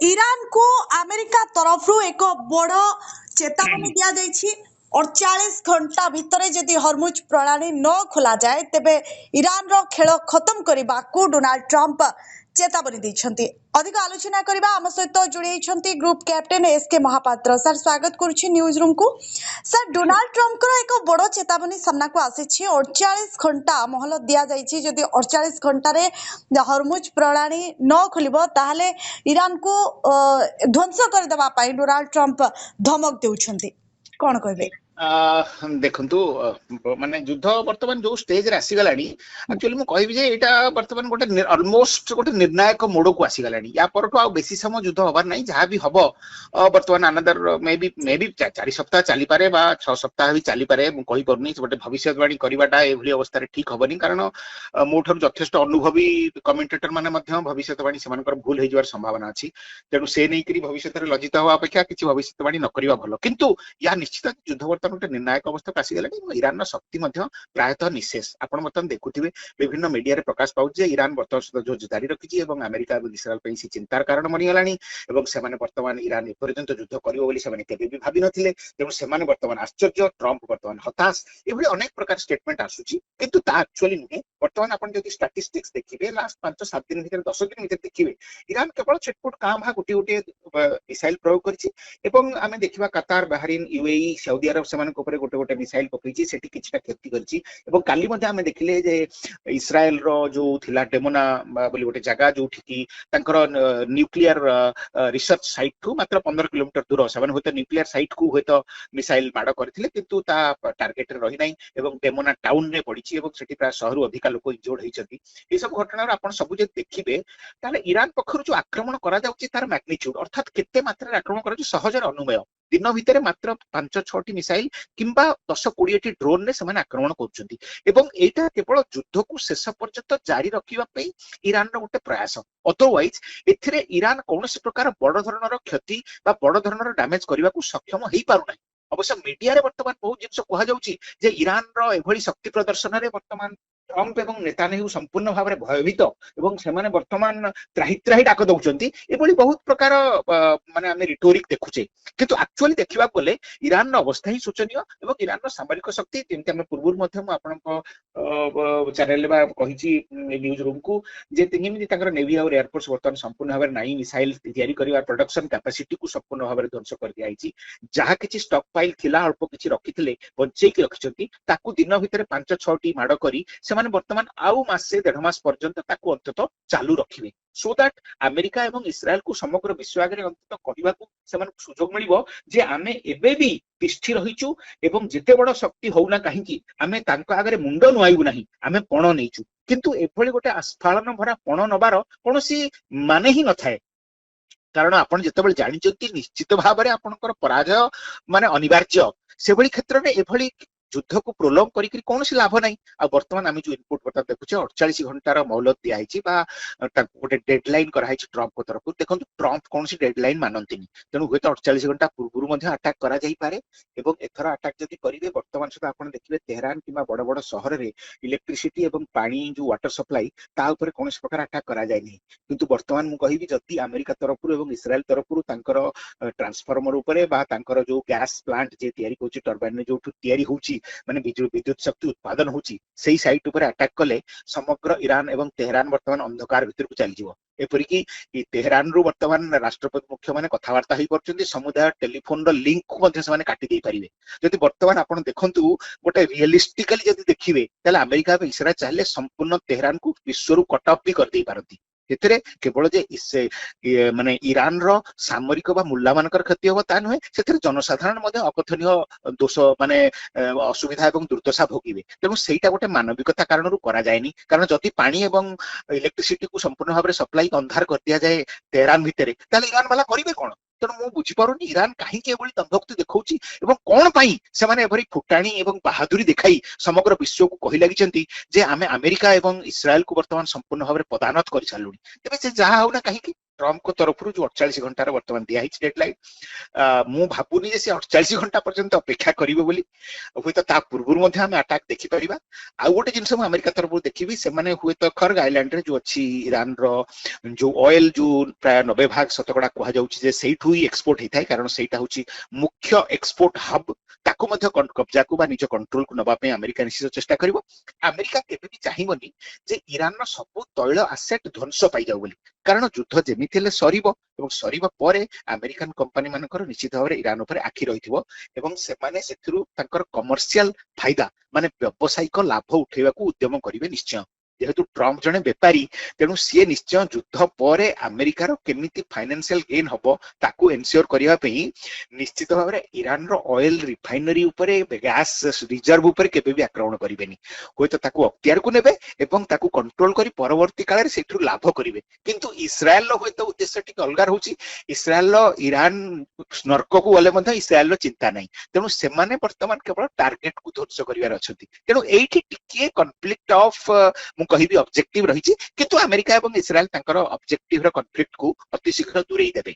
Iran को America तरफ एक बड़ चेतावनी दिया जाइछि 48 घंटा भितरे जदि हरमुज प्रणाली न खोला जाए तेबे ईरान रो खेल खत्म करबा को डोनाल्ड ट्रंप चेतावनी दैछन्ति। अधिक आलोचना करबा हम सहित जोड़ी group captain S K Mahapatra. Sir स्वागत करुछि न्यूज रूम को। सर डोनाल्ड ट्रंप को एक बड़ चेतावनी सामना को आसी 48 घंटा मोहलत दिया जाइछि जदि 48 घंटा रे हरमुज प्रणाली न खोलिबो ताहले ईरान को ध्वंस कर देबा पई डोनाल्ड ट्रंप धमक देउछन्ति कोन कहबे? देखंतु माने युद्ध वर्तमान जो स्टेज रे आसी गलानी एक्चुअली मु कहबी जे एटा वर्तमान गोटे ऑलमोस्ट गोटे निर्णायक मोड को आसी गलानी या परठो आ बेसी समय युद्ध होबार नाही जहा भी हबो वर्तमान अनदर मे बी 4 सप्ताह चली पारे बा 6 सप्ताह भी चली पारे मु कहि परनी गोटे भविष्यवाणी करबाटा एभली अवस्था रे ठीक होबनी कारण मोठर यथेष्ट अनुभवी कमेंटेटर माने मध्य भविष्यवाणी सेमानकर भूल हे जवार संभावना अछि तेनु से नै करी भविष्यत रे लज्जित होवा अपेक्षा किछि भविष्यवाणी न करबा भलो किंतु या निश्चित युद्ध गोटे निर्णायक अवस्था आसी गलानी ईरान शक्ति प्रायतः निशेष आपण बर्तमान देखुथिबे विभिन्न मीडिया रे प्रकाश पाउछ जे ईरान बर्तमान जो जारी रखिछि एवं अमेरिका और इस्राएल पे सी चिंतार कारण बनि गलानी एवं सेमाने वर्तमान ईरान एपर्यंत युद्ध करिवो बोली सेमाने केबे भी भाबी नथिले तेणु सेमाने वर्तमान आश्चर्य ट्रंप वर्तमान हताश एभली अनेक प्रकार स्टेटमेंट आसुछि किंतु ता एक्चुअली नुहे वर्तमान आपण जदि स्टैटिस्टिक्स देखिबे लास्ट 5-7 दिन भीतर 10 दिन भीतर देखिबे ईरान केवल छटपुट काम हा गुटी गुटी मिसाइल प्रयोग करछि एवं आमे देखिबा कतार बहरीन यूएई सऊदी अरब सेमान गोटे गोटे मिसाइल पकईछि सेठी किछटा क्षति करछि एवं काली मध्ये आमे देखिले जे इस्राएल रो जो थिला डेमोना बोली गोटे जगह जो ठिकी तांकर न्यूक्लियर रिसर्च साइट को मात्र 15 किलोमीटर दूर सेवन होते न्यूक्लियर साइट को होते मिसाइल माड करथिले किंतु ता टार्गेट रे रहि नाही एवं डेमोना टाउन रे पडिछि एवं सेठी प्राय 100 रु अधिक लोक इंजोर्ड होइछथि ए सब घटना रे आपण सब जे देखिबे ताले ईरान पखरु जो आक्रमण करा जाउछि तार मैग्नीट्यूड अर्थात केते मात्रा रे आक्रमण करा सहज रे अनुमेय दिन भितर मात्र 5-6 मिसाइल किंबा 10-20 ड्रोन ने समान आक्रमण करछथि एवं एटा केवल युद्ध को शेष पर्यंत जारी रखिबा पई ईरान रो गोटे प्रयास अदरवाइज एथिरे ईरान कोनोसी प्रकार बड़ धरणर क्षति बा बड़ धरणर डैमेज करबा को सक्षम हेई पारु नै अवश्य मीडिया रे वर्तमान बहुत जिंस कहा जाउछि जे ईरान रो एभली शक्ति प्रदर्शन रे वर्तमान ट्रंप एवं नेतान्याहू संपूर्ण भाव में भयभीत एवं सेमाने वर्तमान त्राही त्राही डाक दउचंती एभली बहुत प्रकार माने आमे रिटोरिक देखुचे किंतु एक्चुअली देखिबा गले ईरान रो अवस्था ही शोचनीय एवं ईरान रो सामरिक शक्ति जेमति आमे पूर्व मध्यम आपनको चैनल बा कहिची न्यूज रूम को जे तिनिमिति ताकर नेवी और एयरफोर्स वर्तमान संपूर्ण भाव में नाई मिसाइल तयारी करिवा प्रोडक्शन कैपेसिटी को संपूर्ण भाव में ध्वंस कर दियाइची जहा किछि स्टॉक पाइल थिला अल्प किछि रखिथिले बंचै कि रखिचंती ताकू दिन भितर 5-6 टी माड करी सेमाने वर्तमान आउ मासे 1.5 मास पर्यंत ताकू अंतत चालू रखिबे सो दैट अमेरिका एवं इस्राएल को समग्र विश्व आगे अंतत कहबाकू सेमान सुजोग मिलिबो जे आमे एबे भी तिष्ठी रहिचु एवं जेते बड़ शक्ति होउना काहेकि आमे तांको आगे मुंड नुआइबु नाही आमे पण नेइचु किंतु एभली गोटे आस्फालन भरा पण नबार कोनोसी माने ही नथाय कारण आपण जेतेबेले जानिचंती निश्चित भाव में आपनकर पराजय माने अनिवार्य से भली क्षेत्र में एभली युद्ध को प्रोलॉन्ग करी कौन सी लाभ नहीं आ वर्तमान आम जो इनपुट बता देखुचे 48 घंटार मोहलत दिखाई गोटे डेडलाइन कराई ट्रंप को तरफ देखो ट्रंप कौन सी डेडलाइन मानती तेणु हूँ 48 घंटा पूर्व अटैक करा जाई पारे एवं एथर अटैक जदि करेंगे वर्तमान सुधा आप देखिए तेहरान कि बड़ बड़ सहर में इलेक्ट्रिसिटी एवं पानी जो वाटर सप्लाई ता ऊपर कौन प्रकार अटैक करा जाए नहीं किंतु वर्तमान मु कहिबी जदि अमेरिका तरफ एवं इस्राएल तरफ ट्रांसफॉर्मर उपरे बा तांकर जो गैस प्लांट जे तयारी होची टर्बाइन जो तयारी होची माने विद्युत शक्ति उत्पादन होची सेही साइट ऊपर अटैक कले समग्र ईरान एवं तेहरान वर्तमान अंधकार भीतर को चली जीवो एपरिकी तेहरान रु वर्तमान राष्ट्रपति मुख्य माने कथावार्ता ही करछन्ती समुदाय टेलीफोन रो लिंक को मध्ये से काटी दे पारिबे जदि वर्तमान आपण देखंतु गोटे रियलिस्टिकली जदि देखिबे तले अमेरिका एवं इस्राएल चाहले संपूर्ण तेहरान को विश्व रु कट ऑफ भी कर दे पारती एतरे केवल जे माने ईरान रो सामरिक बा मुल्ला मानकर क्षति हो ता नुहे सेथरे जनसाधारण मध्ये अकथनीय दोष माने असुविधा एवं दुर्दशा भोगिबे तेणु सेटा गोटे मानविकता कारण रु करा जायनी कारण जदि पानी एवं इलेक्ट्रिसिटी को संपूर्ण भाव में सप्लाई अंधार कर दिया जाए तेहरान भितरे ताले ईरान वाला करिवे कोन तेणु मु बुझी पारुनी ईरान कहीं दंभक्ति देखौची एवं कौन पाई से माने एभरी फुटाणी एवं बहादुरी देखाई समग्र विश्व को कहि लागिचंती जे आमे अमेरिका एवं इस्राएल को वर्तमान संपूर्ण भाव में पदानत कर सालुनी तेबे से जहा होना कहीं ट्रम्प तरफ जो 48 घंटार बर्तमान दिया डेडलाइन मु भावुनी जे 48 घंटा पर्यंत अपेक्षा करिवे बोली हुए तो ता पूर्व आम अटाक देखिपर आउ गोटे जिन अमेरिका तरफ देखी से हुए तो खर्ग आइलैंड रे जो अच्छी ईरान रो जो ऑयल जो प्राय 90% शतकड़ा कह जाउछि से ही एक्सपोर्ट होता है कारण से मुख्य एक्सपोर्ट हब ताकू कब्जा को निज कंट्रोल को नबा अमेरिका निश्चित चेष्टा करिवो अमेरिका केबे भी चाहिबनी जे ईरान रो सब तैल आसेट ध्वंस पाई जाउ बोली कारण युद्ध जेमिति हेले सरीबो एवं सरीबा परे अमेरिकन कंपनी मानकर निश्चित भाव ईरान उपर आखि रहिथिबो एवं सेमाने सेथिरु तांकर कमर्शियल फायदा माने व्यावसायिक लाभ उठेबा को उद्यम करिवे निश्चय जेहेतु ट्रम्प जने बेपारी तेणु सी निश्चय युद्ध पर अमेरिकार केमिति फाइनेंशियल गेन हबो ताकू एनश्योर करिया पई निश्चित भाव में ईरान रो ऑयल रिफाइनरी उपरे गैस रिजर्व उपरे केबे भी आक्रमण करिवेनी होय तो ताकू अख्तियार को नेबे एवं ताकू कंट्रोल करी परवर्ती काल रे सेठु लाभ करिवे किंतु इस्राएल रो होय तो उद्देश्य टिक अलगा रहउची इस्राएल रो ईरान नर्क को गले मध्ये इस्राएल रो चिंता नाही तेणु सेमाने वर्तमान केवल टार्गेट को ध्वंस करिवार अछंती तेणु एठी टिके कॉन्फ्लिक्ट ऑफ कहिबी ऑब्जेक्टिव रही किंतु अमेरिका एवं इस्राएल तांकर ऑब्जेक्टिव रो कॉन्फ्लिक्ट को अति शीघ्र दूरेई देबे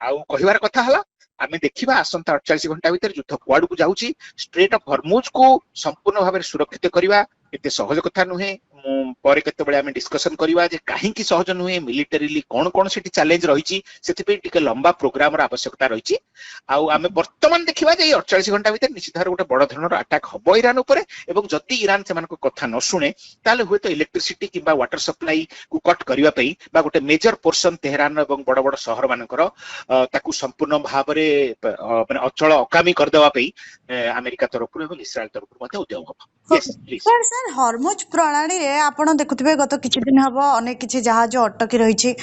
आउ कहिवार कथा हला आमे देखिबा आसंता 48 घंटा भीतर युद्ध कुआड को जाउची स्ट्रेट ऑफ हॉर्मुज को संपूर्ण भाव सुरक्षित करिवा एते सहज कथा नुहे परे केते बेले आमे डिस्कशन करिवा जे काहे की सहज नुहे मिलिटरीली कोन कोन सेठी चैलेंज रहिची सेति पे टिके लंबा प्रोग्राम रा आवश्यकता रहिची आउ आमे वर्तमान देखिबा जे 48 घंटा भीतर निश्चित भाव गोटे बड़ धरणर अटैक हबो ईरान उपरे एवं जदि ईरान से मानको कथा न सुने ताले हुए तो इलेक्ट्रिसिटी किबा वाटर सप्लाई को कट करिवा पई बा गोटे मेजर पोर्शन तेहरान एवं बड़ बड़ शहर मानकर ताकू संपूर्ण भाव रे माने अचल अकामी कर देवा पई अमेरिका तरफ एवं इस्राएल तरफ मध्ये उद्यम हबो यस प्लीज सर हॉर्मुज प्रणाली रे आपण देखुथिबे गत किछि दिन हबो अनेक किछि जहाज अटकी रहिछि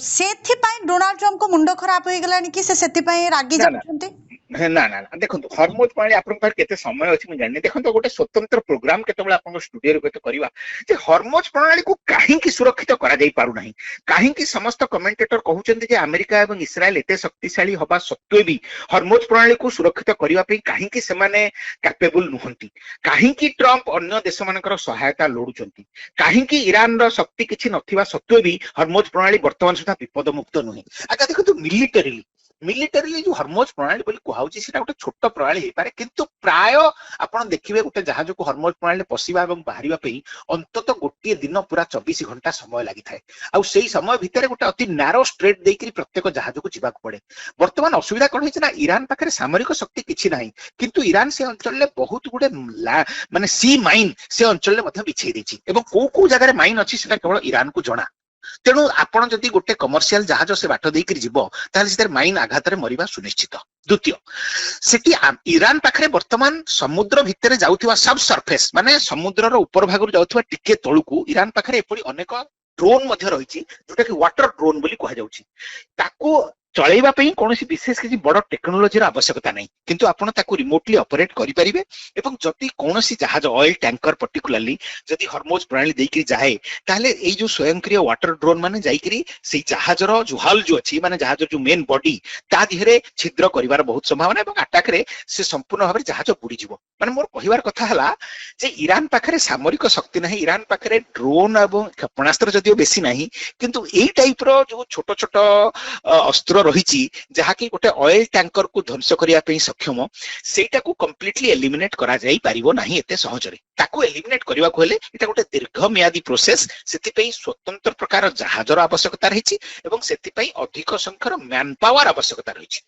सेथि पई डोनाल्ड ट्रम्प को मुंडो खराब होई गेलानी कि से सेथि पई रागी जाउछन्ते ना ना देखो हॉर्मुज प्रणाली आपन पर केते समय अछि मैं जानि देखो गोटे स्वतंत्र प्रोग्राम केतबेले आपन स्टूडियो रे केते करबा जे हॉर्मुज प्रणाली को काहे की सुरक्षित करा जाई पारु नाही काहे की समस्त कमेंटेटर कहउचंती जे अमेरिका एवं इस्राएल एते शक्तिशाली हबा सत्वे भी हॉर्मुज प्रणाली को सुरक्षित करिवा पे काहे की सेमाने कैपेबल नुहंती काहे की ट्रम्प अन्य देश मानकर सहायता लोडुचंती काहे की ईरान रो शक्ति किछि नथिबा सत्वे भी हॉर्मुज प्रणाली वर्तमान सुधा विपद मुक्त नुहे आका देखो मिलिटरीली जो हॉर्मुज प्रणाली बोली कहउची सेटा गोटे छोट प्रणाली हे पारे किंतु प्राय आपण देखिबे गोटे जहाज को हॉर्मुज प्रणाली पसिबा एवं बाहरिबा पई अंतत गोटे दिन पूरा 24 घंटा समय लागि थाए आ सेही समय भितर गोटे अति नैरो स्ट्रेट देकरी प्रत्येक जहाज को जिबाक पड़े वर्तमान असुविधा कोन हेछि ना ईरान पाखरे सामरिक शक्ति किछि नाही किंतु ईरान से अंचल ले बहुत गुडे माने सी माइन से अंचल ले मध्ये बिछेई देछि एवं को जगह रे माइन अछि सेटा केवल ईरान को जणा तेणु आपण जदि गोटे कमर्शियल जहाज से बाट देकर जीव ताले से माइन आघात रे मरिबा सुनिश्चित द्वितीय सेठी ईरान पाखरे वर्तमान समुद्र भितर जाउथिबा सब सरफेस माने समुद्र रो ऊपर भाग जाउथिबा टिके तळुकू ईरान पाखरे एपडी अनेक ड्रोन मध्ये रहिछि जोटा कि वाटर ड्रोन बोली कहा जाउछि ताकू चलैबा पई कोनोसी विशेष किछि बड़ टेक्नोलॉजी रा आवश्यकता नाही किंतु आपण ताकू रिमोटली ऑपरेट करि परिबे एवं जति कोनोसी जहाज ऑयल टैंकर पर्टिकुलरली जति हॉर्मुज प्रणाली देकि जाए ताले एई जो स्वयंक्रिय वाटर ड्रोन माने जाईकरी सेई जहाज रो जो हल जो अछि माने जहाज जो मेन बॉडी ता दिहरे छिद्र करिवार बहुत संभावना एवं अटैक रे से संपूर्ण भाबरे जहाज बुडी जिवो माने मोर कहिवार कथा हला जे ईरान पाखरे सामरिक शक्ति नाही ईरान पाखरे ड्रोन एवं क्षेपणास्त्र जदियो बेसी नाही किंतु एई टाइप रो जो छोट छोट अस्त्र रही जहा कि गोटे ऑयल टैंकर को ध्वंस करिया पे सक्षम सेटा को कंप्लीटली एलिमिनेट करा जाई परिबो नाही एते सहजरे ताकू एलिमिनेट करबा को हेले एटा गोटे दीर्घम्यादी प्रोसेस सेति पे स्वतंत्र प्रकार जहाजर आवश्यकता रही एवं सेति पे अधिक संख्यार मैन पावर आवश्यकता रही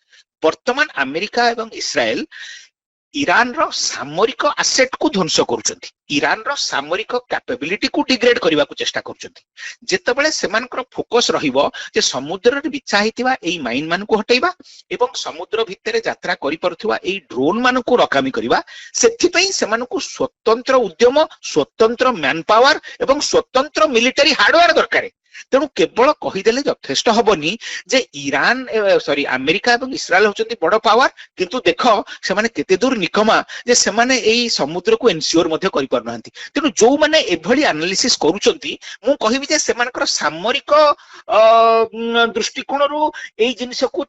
वर्तमान अमेरिका एवं इस्राएल ईरान रो सामरिक एसेट को ध्वंस करूचंती ईरान रो सामरिक कैपेबिलिटी को डिग्रेड करबा को चेष्टा करूचंती जेतेबेले सेमानकर फोकस रहिबो जे समुद्र रे बिछा हितिबा एई माइन मान को हटेबा एवं समुद्र भितरे यात्रा करि परथुवा एई ड्रोन मान को रकामी करबा सेथि पई सेमान को स्वतंत्र उद्यम स्वतंत्र मैन पावर एवं स्वतंत्र मिलिटरी हार्डवेयर दरकार तेणु केवल कहीदेले यथेष्ट हबनी जे ईरान सॉरी अमेरिका एवं इस्राएल होचंती बड़ पावर किंतु देख से माने केते दूर निकमा जे से माने एई समुद्र को एन्श्योर मध्ये करि पार नहंती तेणु जो माने एभली एनालिसिस करूचंती मु कहिबि जे सेमानकर सामरिक दृष्टिकोण रु एई जिनिस को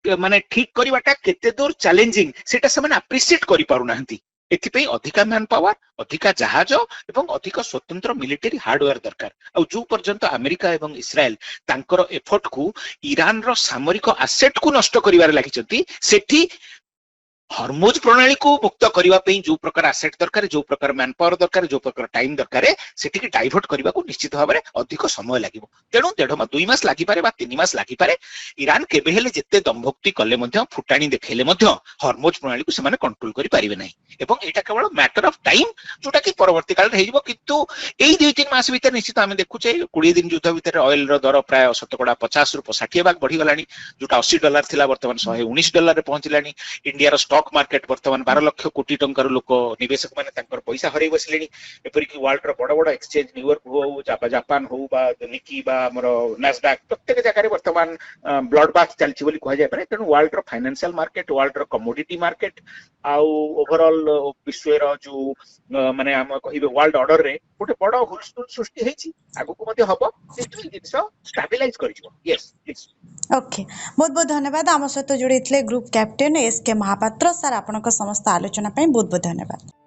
माने ठीक करिवाटा केते दूर चैलेंजिंग सेटा से माने अप्रिशिएट करि पारु नहंती एथिपई अधिका मैन पावर अधिका जहाज एवं अधिक स्वतंत्र मिलिटरी हार्डवेयर दरकार आ जो पर्यंत अमेरिका एवं इस्राएल तांकर एफर्ट को ईरान रो सामरिक आसेट को नष्ट करिवार लागिचंती सेठी हरमुज प्रणाली को मुक्त करबा पई जो प्रकार आसेट दरकार जो प्रकार मैन पावर दरकार जो प्रकार टाइम दरकार सेठी की डाइवर्ट करबा को निश्चित भाबरे अधिक समय लागिवो तेणु 2 मास लागि पारे बा 3 मास लागि पारे ईरान केबे हेले जेते दमभक्ति कले मध्य फुटाणी देखैले मध्य हरमुज प्रणाली को सेमाने कंट्रोल करि पारिबे नै एवं एटा केवल मैटर ऑफ टाइम जोटा कि परवर्ती काल रे हेजिवो किंतु एई 2-3 मास भीतर निश्चित आमे देखुचे 20 दिन युद्ध भीतर ऑयल रो दर प्राय 50 रु 60 भाग बढ़ी गलानी जोटा $80 थिला वर्तमान $119 रे पहुंचलानी इंडिया रो स्टॉक मार्केट वर्तमान 12 लाख कोटी टंकार लोक निवेशक माने तांकर पैसा हरै बसलेनी एपरि कि वर्ल्ड रो बड़ बड़ एक्सचेंज न्यूयॉर्क हो जापान हो बा निकी बा हमर नास्डैक प्रत्येक जगह रे वर्तमान ब्लड बाथ चलछि बोली कहै जाय पारे तेनु वर्ल्ड रो फाइनेंशियल मार्केट वर्ल्ड रो कमोडिटी मार्केट आउ ओवरऑल विश्व रो जो माने हम कहिबे वर्ल्ड ऑर्डर रे गोटे बड़ हुलस्थुल सृष्टि हेछि आगु को मध्ये हबो सेटु जिंस स्टेबलाइज करिजो यस प्लीज ओके बहुत बहुत धन्यवाद आम सहित जोड़ी ग्रुप कैप्टेन एस के महापात्र सर आपनक समस्त आलोचना बहुत बहुत धन्यवाद।